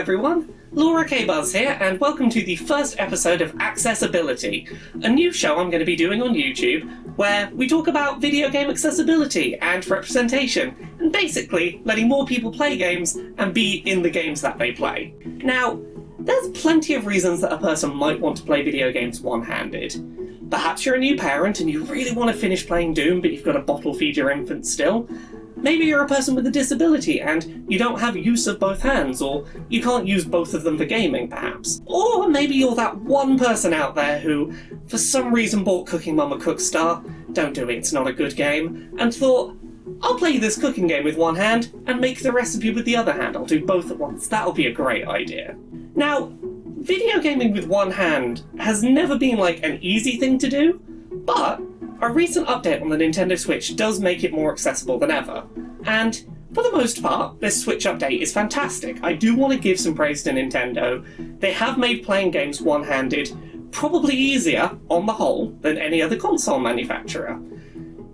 everyone, Laura K-Buzz here, and welcome to the first episode of Accessibility, a new show I'm going to be doing on YouTube, where we talk about video game accessibility and representation, and basically letting more people play games and be in the games that they play. Now, there's plenty of reasons that a person might want to play video games one-handed. Perhaps you're a new parent and you really want to finish playing Doom, but you've got to bottle feed your infant still. Maybe you're a person with a disability and you don't have use of both hands, or you can't use both of them for gaming, perhaps. Or maybe you're that one person out there who, for some reason, bought Cooking Mama Cookstar, don't do it, it's not a good game, and thought, I'll play this cooking game with one hand and make the recipe with the other hand. I'll do both at once. That'll be a great idea. Now, video gaming with one hand has never been like an easy thing to do, but a recent update on the Nintendo Switch does make it more accessible than ever, and for the most part, this Switch update is fantastic. I do want to give some praise to Nintendo. They have made playing games one-handed probably easier, on the whole, than any other console manufacturer.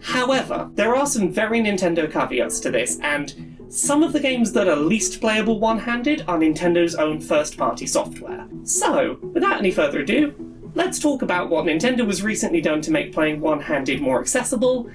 However, there are some very Nintendo caveats to this, and some of the games that are least playable one-handed are Nintendo's own first-party software. So, without any further ado, let's talk about what Nintendo has recently done to make playing one-handed more accessible,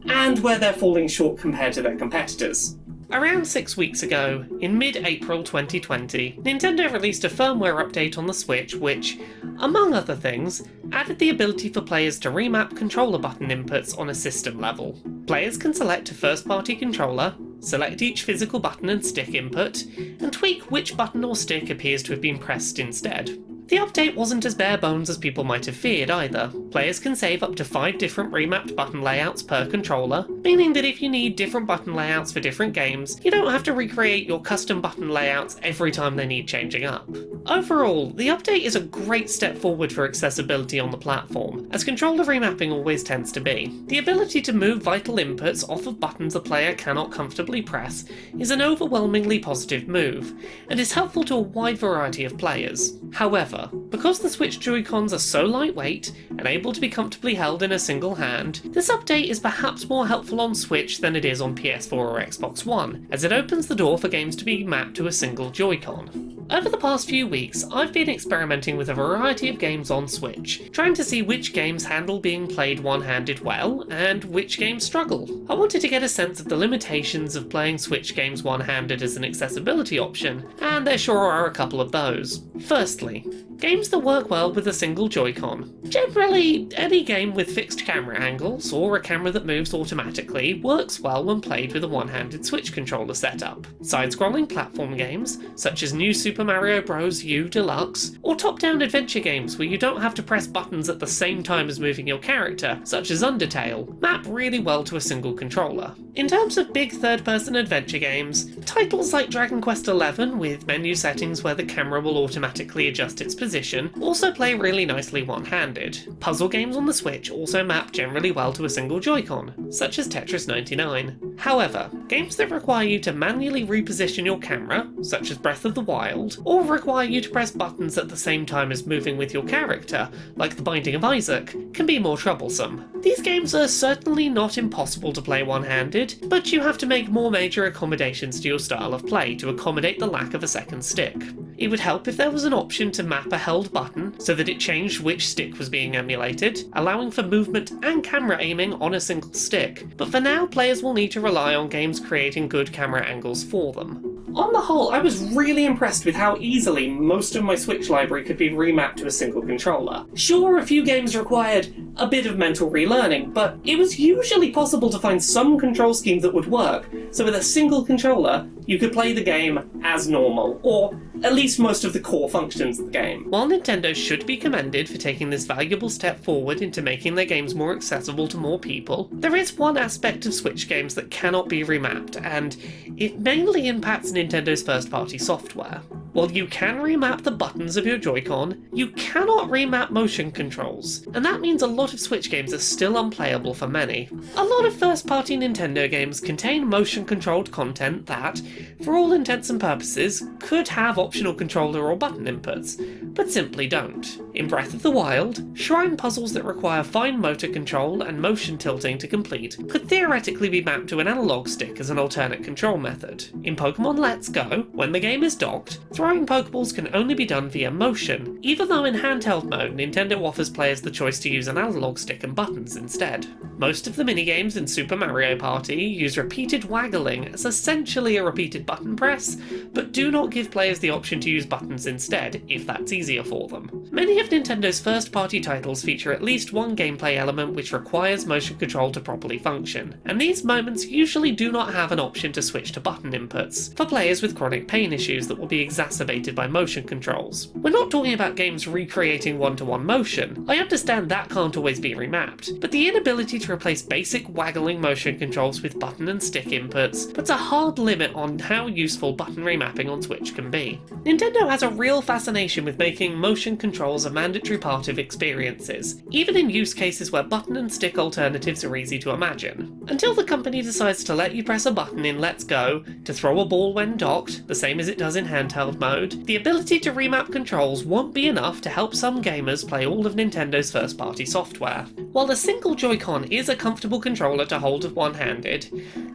and where they're falling short compared to their competitors. Around 6 weeks ago, in mid-April 2020, Nintendo released a firmware update on the Switch which, among other things, added the ability for players to remap controller button inputs on a system level. Players can select a first-party controller, select each physical button and stick input, and tweak which button or stick appears to have been pressed instead. The update wasn't as bare bones as people might have feared either. Players can save up to 5 different remapped button layouts per controller, meaning that if you need different button layouts for different games, you don't have to recreate your custom button layouts every time they need changing up. Overall, the update is a great step forward for accessibility on the platform, as controller remapping always tends to be. The ability to move vital inputs off of buttons a player cannot comfortably press is an overwhelmingly positive move, and is helpful to a wide variety of players. However, because the Switch Joy-Cons are so lightweight and able to be comfortably held in a single hand, this update is perhaps more helpful on Switch than it is on PS4 or Xbox One, as it opens the door for games to be mapped to a single Joy-Con. Over the past few weeks, I've been experimenting with a variety of games on Switch, trying to see which games handle being played one-handed well, and which games struggle. I wanted to get a sense of the limitations of playing Switch games one-handed as an accessibility option, and there sure are a couple of those. Firstly, games that work well with a single Joy-Con. Generally, any game with fixed camera angles, or a camera that moves automatically, works well when played with a one-handed Switch controller setup. Side-scrolling platform games, such as New Super Mario Bros. U Deluxe, or top-down adventure games where you don't have to press buttons at the same time as moving your character, such as Undertale, map really well to a single controller. In terms of big third-person adventure games, titles like Dragon Quest XI, with menu settings where the camera will automatically adjust its position, also play really nicely one-handed. Puzzle games on the Switch also map generally well to a single Joy-Con, such as Tetris 99. However, games that require you to manually reposition your camera, such as Breath of the Wild, or require you to press buttons at the same time as moving with your character, like The Binding of Isaac, can be more troublesome. These games are certainly not impossible to play one-handed, but you have to make more major accommodations to your style of play to accommodate the lack of a second stick. It would help if there was an option to map a held button so that it changed which stick was being emulated, allowing for movement and camera aiming on a single stick, but for now players will need to rely on games creating good camera angles for them. On the whole, I was really impressed with how easily most of my Switch library could be remapped to a single controller. Sure, a few games required a bit of mental relearning, but it was usually possible to find some control scheme that would work, so with a single controller, you could play the game as normal, or at least most of the core functions of the game. While Nintendo should be commended for taking this valuable step forward into making their games more accessible to more people, there is one aspect of Switch games that cannot be remapped, and it mainly impacts Nintendo's first-party software. While you can remap the buttons of your Joy-Con, you cannot remap motion controls, and that means a lot of Switch games are still unplayable for many. A lot of first-party Nintendo games contain motion-controlled content that, for all intents and purposes, could have optional controller or button inputs, but simply don't. In Breath of the Wild, shrine puzzles that require fine motor control and motion tilting to complete could theoretically be mapped to an analog stick as an alternate control method. In Pokemon Let's Go, when the game is docked, throwing Pokeballs can only be done via motion, even though in handheld mode Nintendo offers players the choice to use an analog stick and buttons instead. Most of the minigames in Super Mario Party use repeated waggling as essentially a repeated button press, but do not give players the option to use buttons instead, if that's easier for them. Many of Nintendo's first-party titles feature at least one gameplay element which requires motion control to properly function, and these moments usually do not have an option to switch to button inputs, for players with chronic pain issues that will be exacerbated by motion controls. We're not talking about games recreating one-to-one motion. I understand that can't always be remapped, but the inability to replace basic waggling motion controls with button and stick inputs puts a hard limit on how useful button remapping on Switch can be. Nintendo has a real fascination with making motion controls a mandatory part of experiences, even in use cases where button and stick alternatives are easy to imagine. Until the company decides to let you press a button in Let's Go to throw a ball when docked, the same as it does in handheld mode, the ability to remap controls won't be enough to help some gamers play all of Nintendo's first-party software. While the single Joy-Con is a comfortable controller to hold one-handed,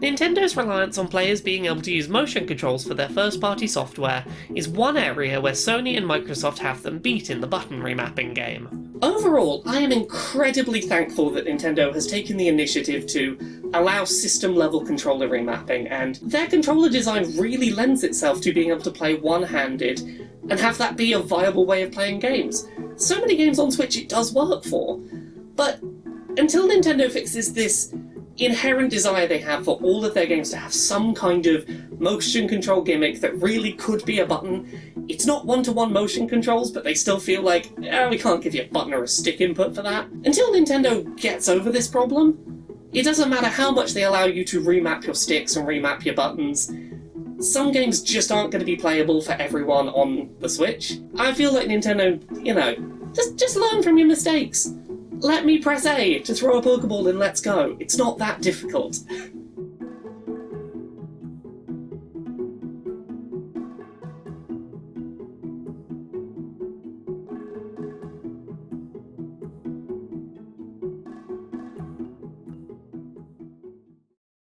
Nintendo's reliance on players being able to use motion controls for their first-party software is one area where Sony and Microsoft have them beat in the button remapping game. Overall, I am incredibly thankful that Nintendo has taken the initiative to allow system-level controller remapping, and their controller design really lends itself to being able to play one-handed and have that be a viable way of playing games. So many games on Switch it does work for, but until Nintendo fixes this inherent desire they have for all of their games to have some kind of motion control gimmick that really could be a button. It's not one-to-one motion controls, but they still feel like, we can't give you a button or a stick input for that. Until Nintendo gets over this problem, it doesn't matter how much they allow you to remap your sticks and remap your buttons. Some games just aren't going to be playable for everyone on the Switch. I feel like Nintendo, just learn from your mistakes. Let me press A to throw a Pokeball and let's go. It's not that difficult.